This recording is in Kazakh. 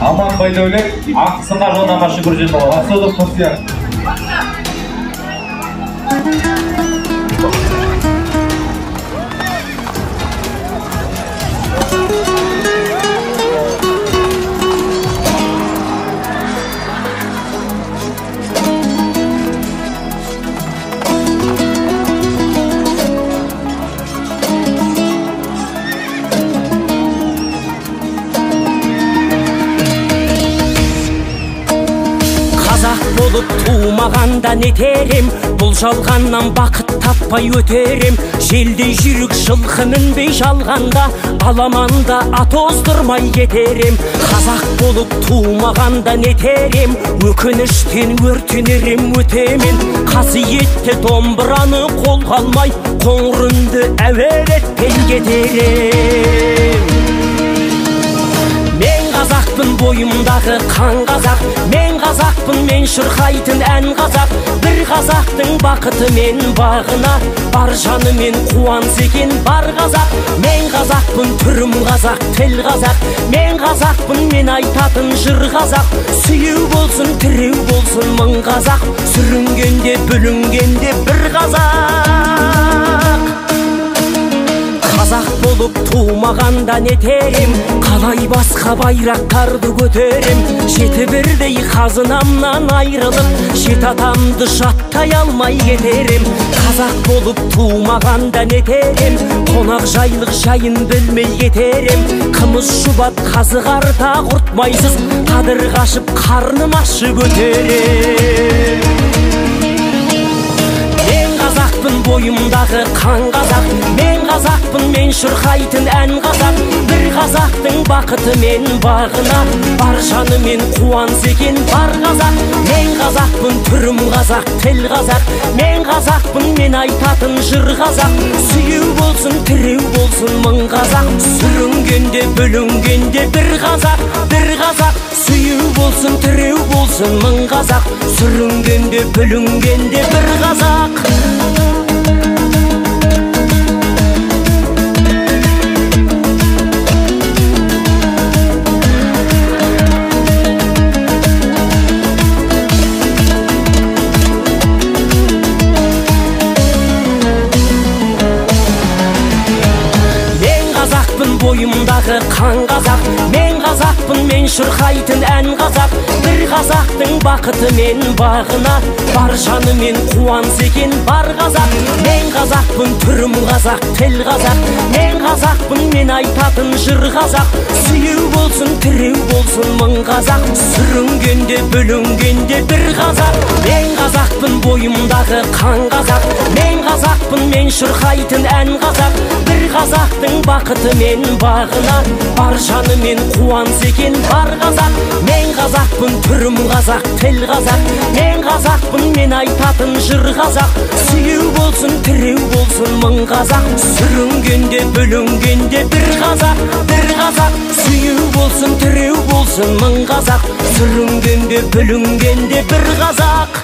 Aman Байдәулет, ақысыңа жолдама шүкір жеңді ол. Асылы Құсия. Болып туымағанда нетерем, бұл жалғаннан бақыт таппай өтерем. Желдей жүрік жылқы мінбей жалғанда, аламанда ат оздырмай кетерем. Қазақ болып туымағанда нетерем, өкініштен өртенерем өтемен. Қасиетті домбыраны қолға алмай, қоңыр үнді әуелетпен кетерем. Мен қазақпын, бойымдағы қан қазақ, мен қазақпын, мен шырқайтын ән қазақ. Бір қазақтың бақыты мен бағына, бар жанымен қуанса екен бар қазақ. Мен қазақпын, түрім қазақ, тіл қазақ, мен қазақпын, мен айтатын жыр қазақ. Сүйеу болсын, тіреу болсын мың қазақ, сүрінгенде бүлінгенде бір қазақ. Қазақ болып туымағанда нетерем, қалай басқа байрақтарды көтерем. Жеті бірдей қазынамнан айрылып, жет атамды жаттай алмай кетерем. Қазақ болып туымағанда нетерем, қонақ жайлық жайын білмей кетерем. Қымыз шұбат қазығарда құртмайсыз, қадыр қашып қарным ашып өтерем. Қазақпын, бойымдағы қан қазақ, мен қазақпын, мен шырқайтын ән қазақ. Бір қазақтың бақыты мен бағына, бар жанымен қуанса екен бар қазақ. Мен қазақпын, түрім қазақ, тіл қазақ, мен қазақпын, мен айтатын жыр қазақ. Сүйеу болсын, тіреу болсын мың қазақ, сүрінгенде бүлінгенде бір қазақ, бір қазақ. Сүйеу болсын, тіреу болсын мың қазақ, сүрінгенде бүлінгенде бір қазақ. Бойымдағы қан қазақ, мен қазақпын, мен шырқайтын ән қазақ. Бір қазақтың бақыты мен бағына, бар жанымен қуанса екен бар қазақ. Мен қазақпын, түрім қазақ, тіл қазақ, мен қазақпын, мен айтатын жыр қазақ. Сүйеу болсын, тіреу болсын мың қазақ, сүрінгенде бүлінгенде бір қазақ. Мен қазақпын, бойымдағы қан қазақ, мен қазақпын, мен шырқайтын ән қазақ. Бір қазақтың бақыты мен бағына, бар жанымен қуанса екен бар қазақ. Мен қазақпын, түрім қазақ, тіл қазақ, мен қазақпын, мен айтатын жыр қазақ. Сүйеу болсын, тіреу болсын мың қазақ, сүрінгенде бүлінгенде бір қазақ, бір қазақ. Сүйеу болсын, тіреу болсын мың қазақ, сүрінгенде бүлінгенде бір қазақ.